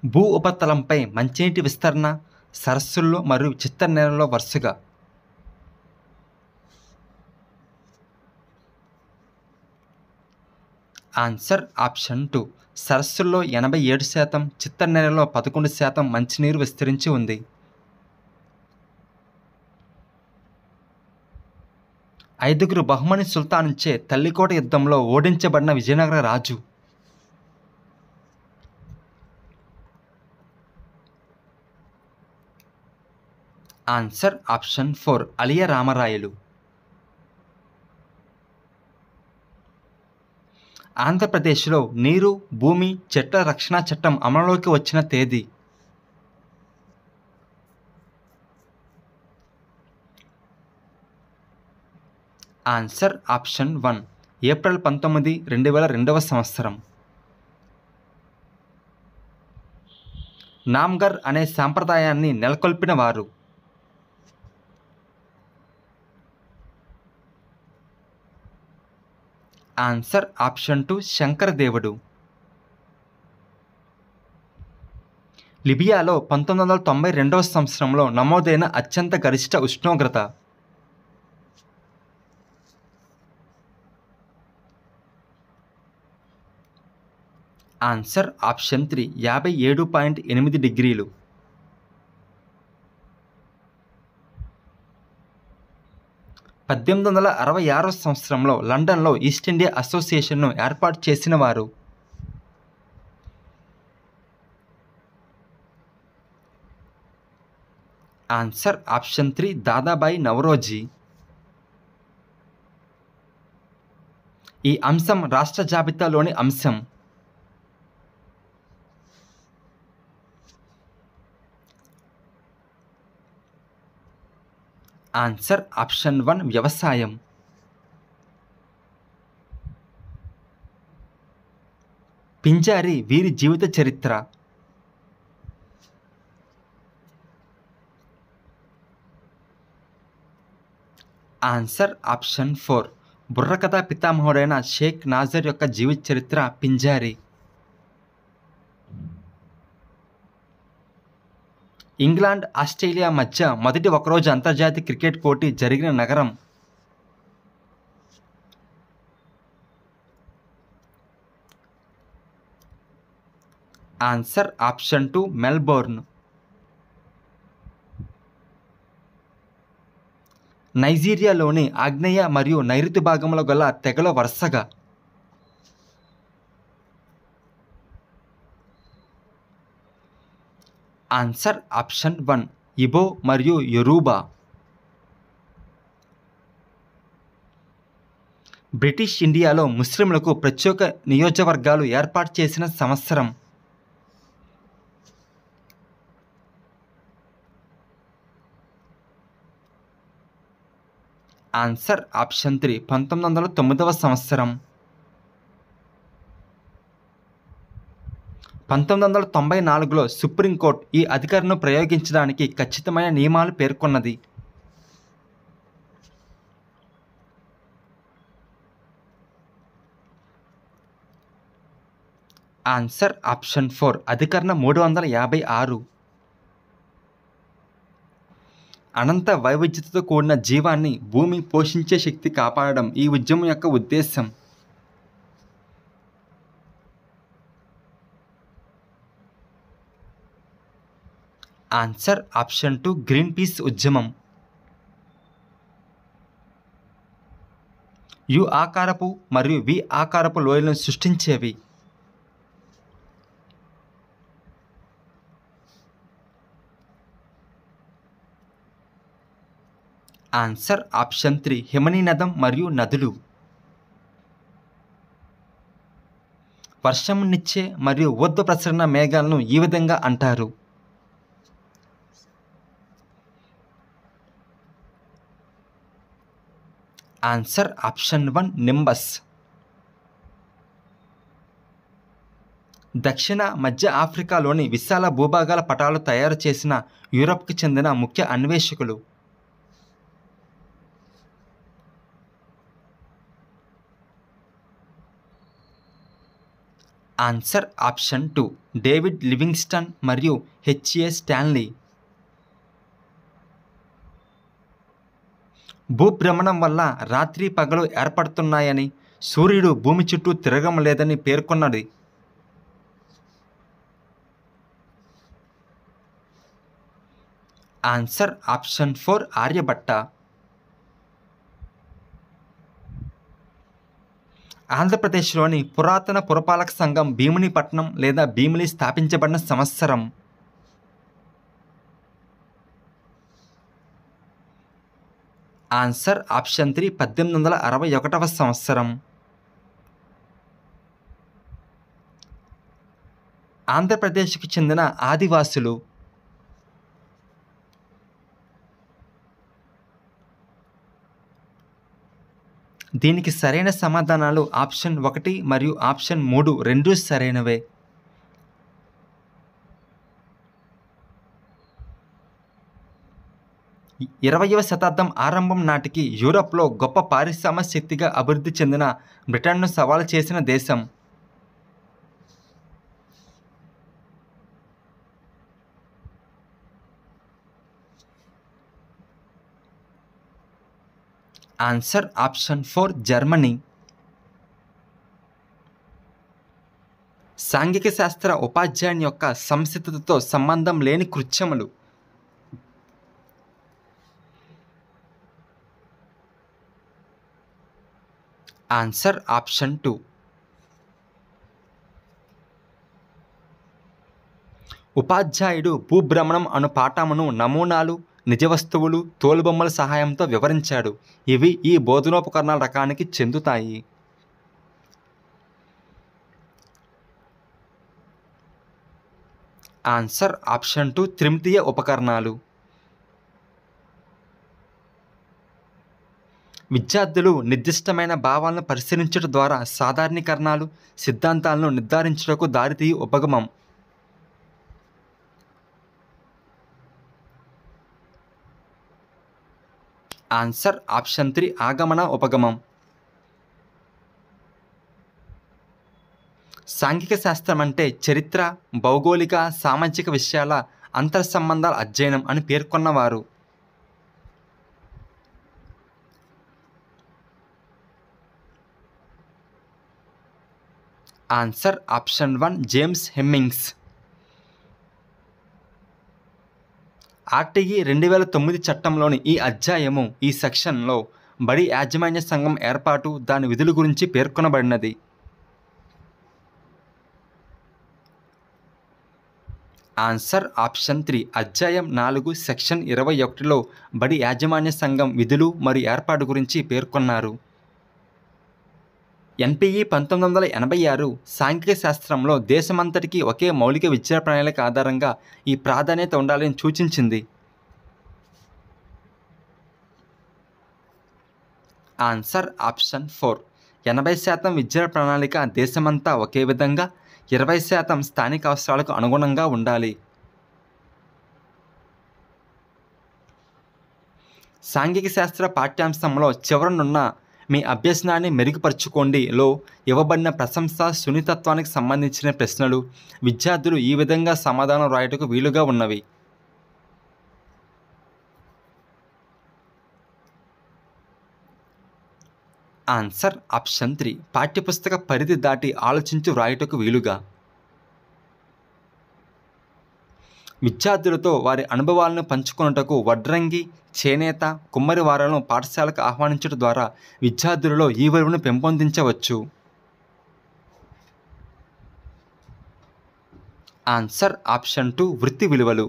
భూ ఉపరితలంపై మంచినీటి విస్తరణ, సరస్సుల్లో మరియు చిత్తనేలల్లో వరుసగా. Answer option 2. సరస్సుల్లో 87%, చిత్తనేలలో 11% మంచినీరు విస్తరించి ఉంది. ఐదుగురు బహుమని సుల్తానుచే తల్లికోట యుద్ధంలో ఓడించబడిన విజయనగర రాజు. Answer option 4. అలియ రామరాయలు. ఆంధ్రప్రదేశ్లో నీరు, భూమి, చెట్ల రక్షణ చట్టం అమలులోకి వచ్చిన తేదీ. Answer option 1. ఏప్రిల్ 19, 2002 సంవత్సరం. నామ్గర్ అనే సాంప్రదాయాన్ని నెలకొల్పిన వారు. Answer option 2. శంకరదేవుడు. లిబియాలో 1992 సంవత్సరంలో నమోదైన అత్యంత గరిష్ట ఉష్ణోగ్రత. Answer option 3. 57.8 డిగ్రీలు. సంవత్సరంలో లండన్లో ఈస్ట్ ఇండియా అసోసియేషన్ను ఏర్పాటు చేసిన వారు. Answer option 3. దాదాబాయి నవరోజీ. ఈ అంశం రాష్ట్ర జాబితాలోని అంశం. Answer option 1. వ్యవసాయం. పింజారి వీరి జీవిత చరిత్ర. Answer option 4. బుర్రకథా పితామహుడైన షేక్ నాజర్ యొక్క జీవిత చరిత్ర పింజారి. ఇంగ్లాండ్, ఆస్ట్రేలియా మధ్య మొదటి ఒకరోజు అంతర్జాతీయ క్రికెట్ పోటీ జరిగిన నగరం. Answer option 2. మెల్బోర్న్. నైజీరియాలోని ఆగ్నేయ మరియు నైరుతి భాగంలో గల తెగల వరుసగా. Answer option 1. ఇబో మరియు యొరూబా. బ్రిటిష్ ఇండియాలో ముస్లింలకు ప్రత్యేక నియోజకవర్గాలు ఏర్పాటు చేసిన సంవత్సరం. Answer option 3. 1909 సంవత్సరం. 1994లో సుప్రీంకోర్టు ఈ అధికారాన్ని ప్రయోగించడానికి ఖచ్చితమైన నియమాలు పేర్కొన్నది. Answer option 4. అధికరణ 356. అనంత వైవిధ్యతతో కూడిన జీవాన్ని భూమి పోషించే శక్తి కాపాడడం ఈ ఉద్యమం యొక్క ఉద్దేశం. Answer option 2. గ్రీన్ పీస్ ఉద్యమం. యు ఆకారపు మరియు వి ఆకారపు లోయలను సృష్టించేవి. Answer option 3. హిమనీ నదం మరియు నదులు. వర్షంనిచ్చే మరియు ఊర్ధ్వ ప్రసరణ మేఘాలను ఈ విధంగా అంటారు. Answer option 1. నింబస్. దక్షిణ మధ్య ఆఫ్రికాలోని విశాల భూభాగాల పటాలు తయారు చేసిన యూరప్కి చెందిన ముఖ్య అన్వేషకులు. ఆన్సర్ ఆప్షన్ 2 డేవిడ్ లివింగ్స్టన్ మరియు హెచ్ఏ స్టాన్లీ. భూభ్రమణం వల్ల రాత్రి పగలు ఏర్పడుతున్నాయని, సూర్యుడు భూమి చుట్టూ తిరగడం లేదని పేర్కొన్నది. Answer option 4 Aryabhatta. ఆంధ్రప్రదేశ్లోని పురాతన పురపాలక సంఘం భీమునిపట్నం లేదా భీమిలి స్థాపించబడిన సంవత్సరం. ఆన్సర్ ఆప్షన్ 3 1861వ సంవత్సరం. ఆంధ్రప్రదేశ్కు చెందిన ఆదివాసులు. దీనికి సరైన సమాధానాలు ఆప్షన్ 1 మరియు ఆప్షన్ 3 రెండూ సరైనవే. 20వ శతాబ్దం ఆరంభం నాటికి యూరప్లో గొప్ప పారిశ్రామిక శక్తిగా అభివృద్ధి చెందిన బ్రిటన్ను సవాలు చేసిన దేశం. Answer option 4 Germany. సాంఘిక శాస్త్ర ఉపాధ్యాయుని యొక్క సంసిద్ధతతో సంబంధం లేని కృత్యములు. ఆన్సర్ ఆప్షన్ 2 ఉపాధ్యాయుడు భూభ్రమణం అను పాఠమును నమూనాలు, నిజ వస్తువులు, తోలుబొమ్మల సహాయంతో వివరించాడు. ఇవి ఈ బోధనోపకరణాల రకానికి చెందుతాయి. ఆన్సర్ ఆప్షన్ 2 త్రిమితీయ ఉపకరణాలు. విద్యార్థులు నిర్దిష్టమైన భావాలను పరిశీలించడం ద్వారా సాధారణీకరణాలు, సిద్ధాంతాలను నిర్ధారించుటకు దారితీయు ఉపగమం. ఆన్సర్ ఆప్షన్ 3 ఆగమన ఉపగమం. సాంఘిక శాస్త్రం అంటే చరిత్ర, భౌగోళిక, సామాజిక విషయాల అంతర్సంబంధాల అధ్యయనం అని పేర్కొన్నవారు. Answer option 1 James Hemmings. RTE 2009 చట్టంలోని ఈ అధ్యాయము ఈ సెక్షన్లో బడి యాజమాన్య సంఘం ఏర్పాటు, దాని విధుల గురించి పేర్కొనబడినది. ఆన్సర్ ఆప్షన్ 3 అధ్యాయం 4 సెక్షన్ 21లో బడి యాజమాన్య సంఘం విధులు మరియు ఏర్పాటు గురించి పేర్కొన్నారు. ఎన్పిఈ 1986 సాంఘిక శాస్త్రంలో దేశమంతటికీ ఒకే మౌలిక విద్యా ప్రణాళిక ఆధారంగా ఈ ప్రాధాన్యత ఉండాలని సూచించింది. ఆన్సర్ ఆప్షన్ 4 80% విద్యా ప్రణాళిక దేశమంతా ఒకే విధంగా, 20% స్థానిక అవసరాలకు అనుగుణంగా ఉండాలి. సాంఘిక శాస్త్ర పాఠ్యాంశంలో చివరనున్న మీ అభ్యసనాన్ని మెరుగుపరుచుకోండిలో ఇవ్వబడిన ప్రశంస, సున్నితత్వానికి సంబంధించిన ప్రశ్నలు విద్యార్థులు ఈ విధంగా సమాధానం రాయటకు వీలుగా ఉన్నవి. ఆన్సర్ ఆప్షన్ 3 పాఠ్యపుస్తక పరిధి దాటి ఆలోచించి వ్రాయుటకు వీలుగా. విద్యార్థులతో వారి అనుభవాలను పంచుకొనుటకు వడ్రంగి, చేనేత, కుమ్మరి వారాలను పాఠశాలకు ఆహ్వానించడం ద్వారా విద్యార్థులలో ఈ విలువను పెంపొందించవచ్చు. ఆన్సర్ ఆప్షన్ 2 వృత్తి విలువలు.